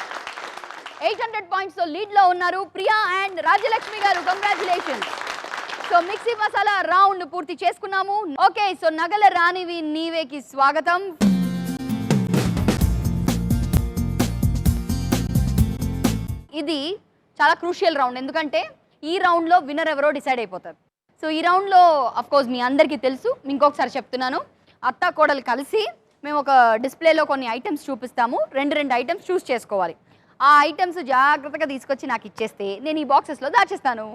S2: 800 పాయింట్స్తో లీడ్లో ఉన్నారు ప్రియా అండ్ రాజ్యలక్ష్మి గారు. Congratulations. So mixie masala round పూర్తి చేసుకున్నాము. ఓకే, సో నగల రానివి నీవేకి స్వాగతం. ఇది చాలా క్రూషియల్ రౌండ్, ఎందుకంటే ఈ రౌండ్లో విన్నర్ ఎవరో డిసైడ్ అయిపోతారు. సో ఈ రౌండ్లో అఫ్కోర్స్ మీ అందరికీ తెలుసు, ఇంకొకసారి చెప్తున్నాను, అత్త కోడలు కలిసి మేము ఒక డిస్ప్లేలో కొన్ని ఐటమ్స్ చూపిస్తాము. రెండు ఐటమ్స్ చూస్ చేసుకోవాలి. ఆ ఐటమ్స్ జాగ్రత్తగా తీసుకొచ్చి నాకు ఇచ్చేస్తే నేను ఈ బాక్సెస్లో దాచేస్తాను.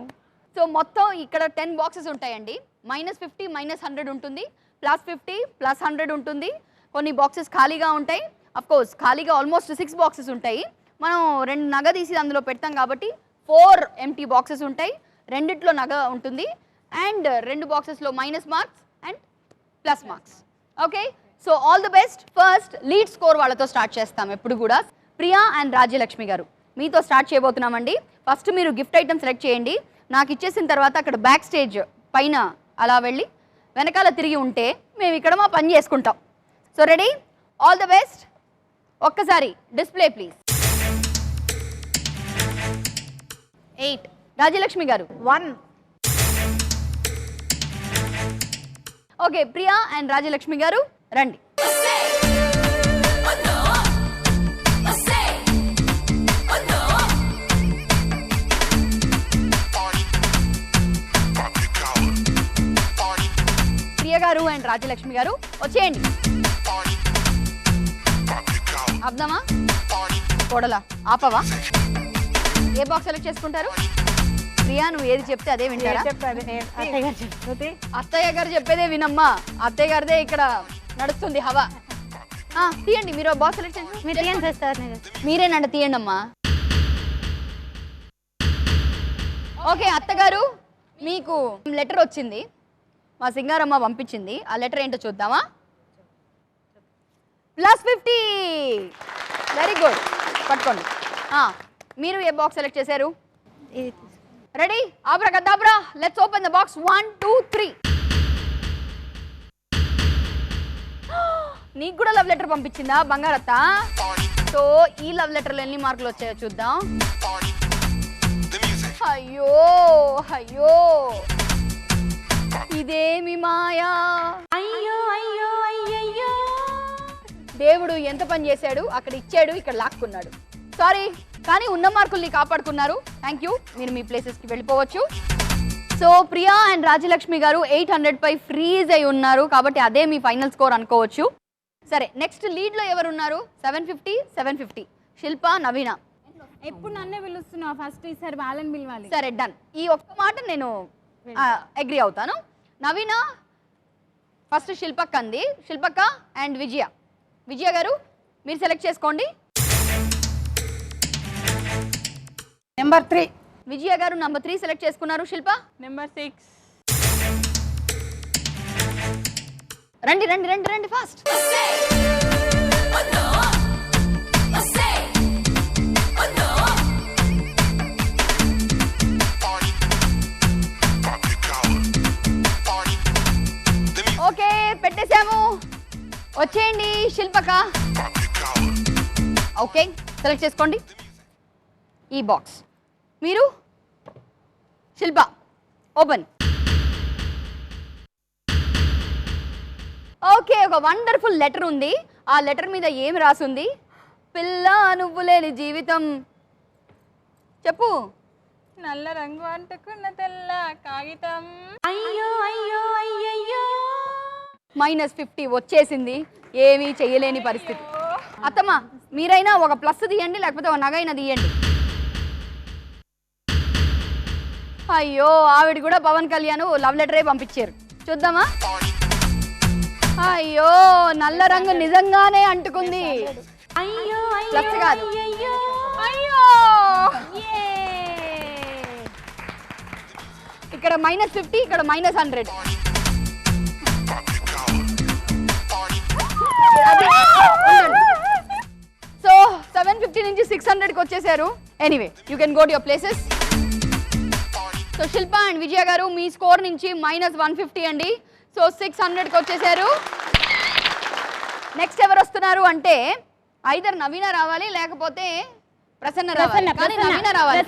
S2: సో మొత్తం ఇక్కడ 10 బాక్సెస్ ఉంటాయండి. -50 -100 ఉంటుంది, +50 +100 ఉంటుంది. కొన్ని బాక్సెస్ ఖాళీగా ఉంటాయి. అఫ్కోర్స్ ఖాళీగా ఆల్మోస్ట్ 6 బాక్సెస్ ఉంటాయి. మనం 2 నగ తీసి అందులో పెడతాం కాబట్టి 4 ఎంటీ బాక్సెస్ ఉంటాయి. రెండిట్లో నగ ఉంటుంది అండ్ 2 బాక్సెస్లో minus marks and plus marks. Okay, so all the best. First lead score వాళ్ళతో స్టార్ట్ చేస్తాం ఎప్పుడు కూడా. ప్రియా అండ్ రాజ్యలక్ష్మి గారు, మీతో స్టార్ట్ చేయబోతున్నామండి. ఫస్ట్ మీరు గిఫ్ట్ ఐటమ్ సెలెక్ట్ చేయండి. నాకు ఇచ్చేసిన తర్వాత అక్కడ బ్యాక్ స్టేజ్ పైన అలా వెళ్ళి వెనకాల తిరిగి ఉంటే మేము ఇక్కడ మా పని చేసుకుంటాం. So ready? All the best. ఒక్కసారి డిస్ప్లే ప్లీజ్. 8. రాజ్యలక్ష్మి గారు
S4: 1.
S2: ఓకే, ప్రియా అండ్ రాజ్యలక్ష్మి గారు రండి. ప్రియ గారు అండ్ రాజ్యలక్ష్మి గారు వచ్చేయండి. అబ్దామా కోడలా ఆపవా? ఏ బాక్స్ సెలెక్ట్ చేసుకుంటారు? ప్రియా, నువ్వు ఏది చెప్తే అదే వింటారా? అత్తయ్య గారు చెప్పేదే వినమ్మా. అత్తయ్య గారిదే ఇక్కడ నడుస్తుంది హవా. తీయండి, మీరు బాక్స్ సెలెక్ట్ చేసి మీరేనండి, తీయండి అమ్మా. ఓకే అత్తగారు, మీకు లెటర్ వచ్చింది, మా సింగారమ్మ పంపించింది. ఆ లెటర్ ఏంటో చూద్దామా? +50. వెరీ గుడ్, పట్టుకోండి. మీరు ఏ బాక్స్ సెలెక్ట్ చేశారు? Ready? Abracadabra, let's open the box. 1 2 3. నీకు కూడా లవ్ లెటర్ పంపించిందా బంగారత్త? సో ఈ లవ్ లెటర్లో ఎన్ని మార్కులు వచ్చాయో చూద్దాం. అయ్యో అయ్యో, ఇదేమి మాయా.
S6: అయ్యో అయ్యో అయ్యయ్యో,
S2: దేవుడు ఎంత పని చేశాడు, అక్కడ ఇచ్చాడు, ఇక్కడ లాక్కున్నాడు. సారీ, కానీ ఉన్న మార్కుల్ని కాపాడుకున్నారు. Thank you. మీరు మీ ప్లేసెస్కి వెళ్ళిపోవచ్చు. సో ప్రియా అండ్ రాజ్యలక్ష్మి గారు 800 పై ఫ్రీజ్ అయి ఉన్నారు కాబట్టి అదే మీ ఫైనల్ స్కోర్ అనుకోవచ్చు. సరే, నెక్స్ట్ లీడ్లో ఎవరు ఉన్నారు? 750 750. శిల్ప, నవీన.
S5: ఎప్పుడు నన్నే పిలుస్తున్నావు, ఫస్ట్ ఈసారి వాళ్ళని పిలవాలి.
S2: సరే డన్. ఈ ఒక్క మాట నేను అగ్రి అవుతాను. నవీన ఫస్ట్ శిల్పక్క అంది. శిల్పక్క అండ్ విజయ. విజయ గారు మీరు సెలెక్ట్ చేసుకోండి.
S4: నెంబర్ 3.
S2: విజయ గారు నంబర్ 3 సెలెక్ట్ చేసుకున్నారు. శిల్ప
S3: నెంబర్ 6.
S2: రండి రండి రండి రండి ఫాస్ట్. ఓకే, పెట్టేశాము. వచ్చేయండి శిల్పక. ఓకే, సెలెక్ట్ చేసుకోండి ఈ బాక్స్. మీరు శిల్ప ఓపెన్. ఓకే, ఒక వండర్ఫుల్ లెటర్ ఉంది. ఆ లెటర్ మీద ఏం రాసుంది? పిల్ల నువ్వు లేని జీవితం. చెప్పు.
S3: నల్ల రంగు అంటుకున్న తెల్ల కాగితం.
S6: అయ్యో అయ్యో అయ్యయ్యో,
S2: -50 వచ్చేసింది. ఏమీ చెయ్యలేని పరిస్థితి. అత్తమ్మ, మీరైనా ఒక ప్లస్ తీయండి, లేకపోతే ఒక నగైనా తీయండి. అయ్యో ఆవిడ కూడా పవన్ కళ్యాణ్ లవ్ లెటరే పంపించారు. చూద్దామా? అయ్యో నల్ల రంగు నిజంగానే అంటుకుంది.
S6: అయ్యో
S2: ప్లస్ కాదు.
S6: అయ్యో
S2: అయ్యో ఇక్కడ -50, ఇక్కడ -100. సో 750 నుంచి 600కి వచ్చేసారు. Anyway you can go to your places. So Shilpa and Vijaya గారు మీ స్కోర్ నుంచి -150 అండి. సో 600కి వచ్చేసారు. నెక్స్ట్ ఎవరు వస్తున్నారు అంటే ఐదర్ నవీన రావాలి లేకపోతే ప్రసన్న రావాలి. కానీ నవీన రావాలి.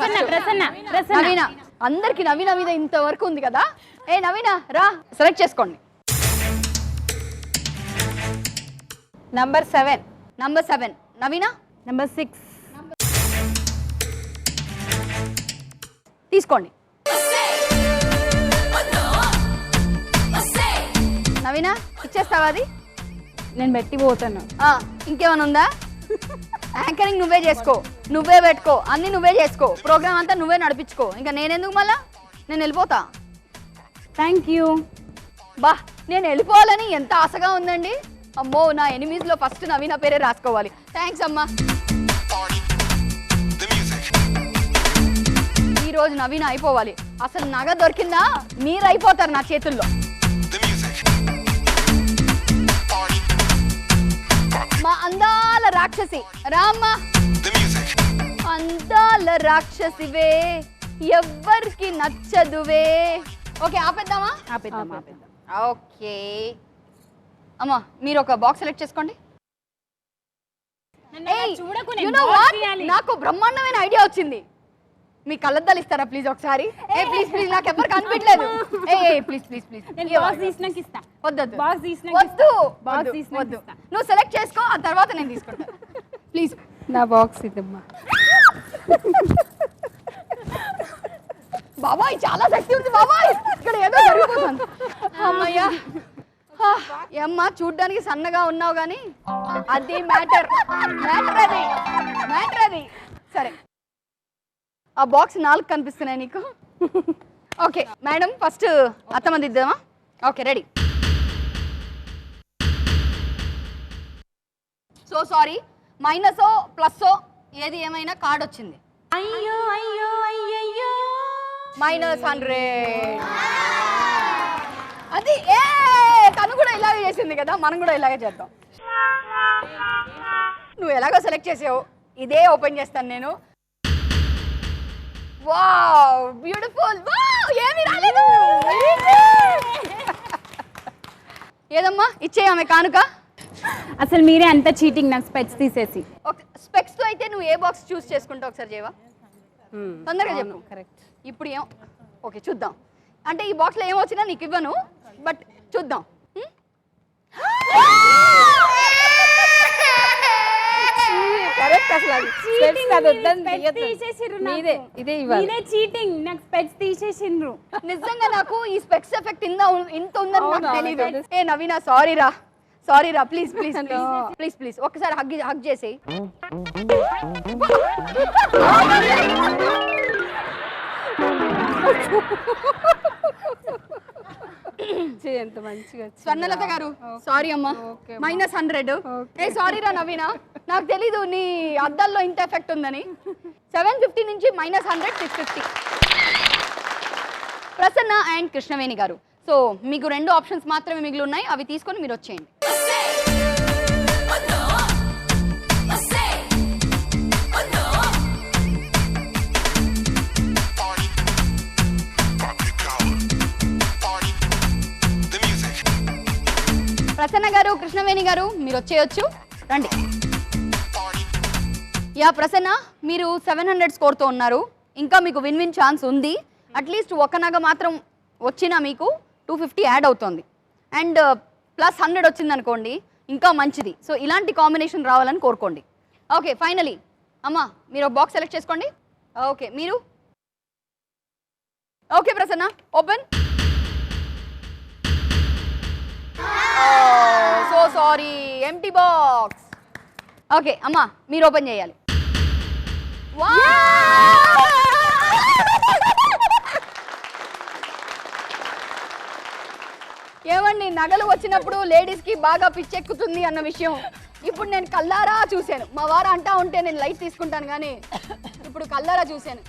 S2: నవీన అందరికి నవీన మీద ఇంతవరకు ఉంది కదా. ఏ నవీన రా, సెలెక్ట్ చేసుకోండి.
S3: నంబర్ 7.
S2: నంబర్ 7 నవీన.
S3: నంబర్ 6
S2: తీసుకోండి. నవీన ఇచ్చేస్తావా అది?
S3: నేను పెట్టి పోతాను.
S2: ఇంకేమైనా ఉందా? యాంకరింగ్ నువ్వే చేసుకో, నువ్వే పెట్టుకో, అన్ని నువ్వే చేసుకో, ప్రోగ్రామ్ అంతా నువ్వే నడిపించుకో. ఇంకా నేనెందుకు మళ్ళా? నేను వెళ్ళిపోతా.
S3: Thank you.
S2: బా నేను వెళ్ళిపోవాలని ఎంత ఆశగా ఉందండి. అమ్మో నా ఎనిమీస్లో ఫస్ట్ నవీన పేరే రాసుకోవాలి. థ్యాంక్స్ అమ్మా. ఈరోజు నవీన అయిపోవాలి. అసలు నగ దొరికిందా మీరు అయిపోతారు నా చేతుల్లో. మా అందాల రాక్షసి రామ్మా. అందాల రాక్షసివే ఎవ్వరికి నచ్చదువే. ఓకే ఆపేద్దామా?
S3: ఆపేద్దాం.
S2: ఓకే అమ్మా మీరు ఒక బాక్స్ సెలెక్ట్ చేసుకోండి. You know what? నాకు బ్రహ్మాండమైన ఐడియా వచ్చింది. మీ కళ్ళద్దాలు ఇస్తారా ప్లీజ్ ఒకసారి? ఏ ప్లీజ్ ప్లీజ్ నాకు ఎవరు కనిపించలేదు. ఏ ప్లీజ్ ప్లీజ్ ప్లీజ్ వద్దు. నువ్వు సెలెక్ట్ చేసుకో, ఆ తర్వాత నేను తీసుకుంటా. ప్లీజ్
S3: నా బాక్స్ ఇదమ్మా.
S2: బాబాయ్ చాలా శక్తి ఉంది బాబాయ్, ఇక్కడ ఏదో జరిగిపోతుంది. అమ్మయ్యా అమ్మ చూడ్డానికి సన్నగా ఉన్నావు కానీ అది మ్యాటర్ అది. సరే ఆ బాక్స్ 4 కనిపిస్తున్నాయి నీకు. ఓకే మేడం ఫస్ట్ అత్తమంది ఇద్దామా? Okay ready. సో సారీ మైనసో ప్లస్సో ఏది ఏమైనా కార్డ్ వచ్చింది.
S6: అయ్యో అయ్యో అయ్యయ్యో
S2: -100. అది ఏ తను కూడా ఇలాగే చేసింది కదా, మనం కూడా ఇలాగే చేద్దాం. నువ్వు ఎలాగో సెలెక్ట్ చేసావు, ఇదే ఓపెన్ చేస్తాను నేను. Wow beautiful. వావ్ ఏమీ రాలేదు. ఏదమ్మా ఇచ్చేయమే కానుక.
S3: అసలు మీరే అంత చీటింగ్ నాకు స్పెక్స్ తీసేసి.
S2: స్పెక్స్ తో అయితే నువ్వు ఏ బాక్స్ చూస్ చేసుకుంటావు ఒకసారి చేయవా? తొందరగా చెప్పు.
S3: కరెక్ట్.
S2: ఇప్పుడు ఏం ఓకే చూద్దాం. అంటే ఈ బాక్స్లో ఏమొచ్చినా నీకు ఇవ్వను, బట్ చూద్దాం.
S3: కరెక్ట్. అసలు చీటింగ్. నాకు స్పెక్స్ తీసేసిండ్రు.
S2: నిజంగా నాకు ఈ స్పెక్స్ ఎఫెక్ట్ ఇంత ఉందని నాకు తెలియదు. ఏ నవీన సారీ రా ప్లీజ్ ఒకసారి హగ్ చేసేయి.
S3: ఎంత మంచిగా.
S2: స్వర్ణలత గారు సారీ అమ్మా, -100. ఏ సారీ రా నవీన, నాకు తెలీదు నీ అద్దాల్లో ఇంత ఎఫెక్ట్ ఉందని. 750 నుంచి -100 650. ప్రసన్న అండ్ కృష్ణవేణి గారు, సో మీకు 2 ఆప్షన్స్ మాత్రమే మిగిలి ఉన్నాయి, అవి తీసుకొని మీరు వచ్చేయండి. ప్రసన్న గారు కృష్ణవేణి గారు మీరు వచ్చేయచ్చు, రండి. యా ప్రసన్న మీరు 700 స్కోర్తో ఉన్నారు. ఇంకా మీకు విన్ ఛాన్స్ ఉంది. అట్లీస్ట్ ఒక నగ మాత్రం వచ్చినా మీకు 250 యాడ్ అవుతుంది. అండ్ +100 వచ్చింది అనుకోండి ఇంకా మంచిది. సో ఇలాంటి కాంబినేషన్ రావాలని కోరుకోండి. ఓకే ఫైనలీ అమ్మా మీరు ఒక బాక్స్ సెలెక్ట్ చేసుకోండి. ఓకే మీరు okay Prasanna open. So sorry empty box. Okay అమ్మా మీరు ఓపెన్ చేయాలి. ఏమండి నగలు వచ్చినప్పుడు లేడీస్ కి బాగా పిచ్చెక్కుతుంది అన్న విషయం ఇప్పుడు నేను కల్లారా చూశాను. మా వారు అంటా ఉంటే నేను లైట్ తీసుకుంటాను కానీ ఇప్పుడు కల్లారా చూశాను.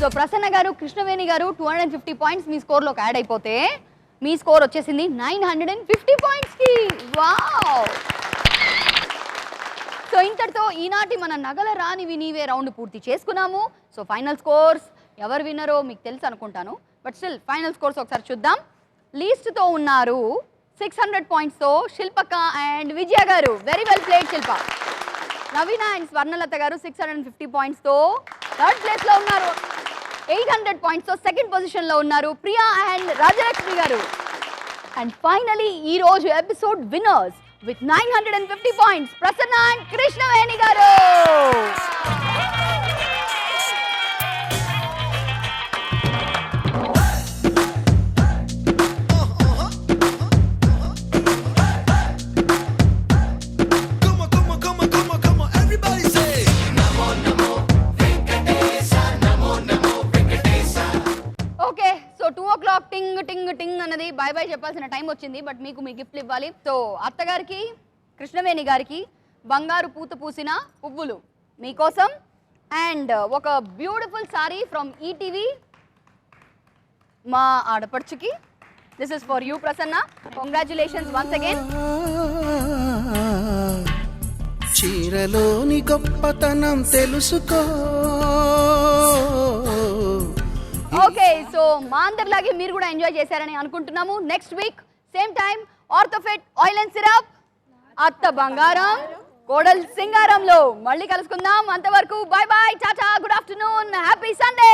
S2: సో ప్రసన్న గారు, కృష్ణవేణి గారు 250 పాయింట్స్ మీ స్కోర్లోకి యాడ్ అయిపోతే మీ స్కోర్ వచ్చేసింది 950 పాయింట్స్కి. వావ్! సో ఇంతటితో ఈనాటి మన నగల రానివి నీవే రౌండ్ పూర్తి చేసుకున్నాము. సో ఫైనల్ స్కోర్స్ ఎవరు విన్నరో మీకు తెలుసు అనుకుంటాను, బట్ స్టిల్ ఫైనల్ స్కోర్స్ ఒకసారి చూద్దాం. లీస్ట్తో ఉన్నారు 600 పాయింట్స్తో శిల్పక అండ్ విజయ గారు. Very well played Shilpa. Naveena and Swarnalatha గారు 650 పాయింట్స్తో థర్డ్ ప్లేస్లో ఉన్నారు. 800 పాయింట్స్తో సెకండ్ పొజిషన్లో ఉన్నారు ప్రియా అండ్ రాజలక్ష్మి గారు. అండ్ ఫైనలీ ఈ రోజు episode winners with 950 points Prasanna and Krishnaveni గారు. ఓకే, సో 2 o'clock టింగ్ టింగ్ టింగ్ అన్నది బై బై చెప్పాల్సిన టైం వచ్చింది. బట్ మీకు మీ గిఫ్ట్లు ఇవ్వాలి. సో అత్తగారికి కృష్ణవేణి గారికి బంగారు పూత పూసిన పువ్వులు మీకోసం అండ్ ఒక బ్యూటిఫుల్ సారీ ఫ్రమ్ ఈటీవీ మా ఆడపడుచుకి. This is for you Prasanna. Congratulations once again.
S9: చీరలోని గొప్పతనం తెలుసుకో.
S2: ఓకే, సో మా అందరిలాగే మీరు కూడా ఎంజాయ్ చేశారని అనుకుంటున్నాము. Next week same time Orthofit oil and syrup అత్త బంగారం కోడల్ సింగారంలో మళ్ళీ కలుసుకుందాం. అంతవరకు bye bye, tata, good afternoon, happy Sunday.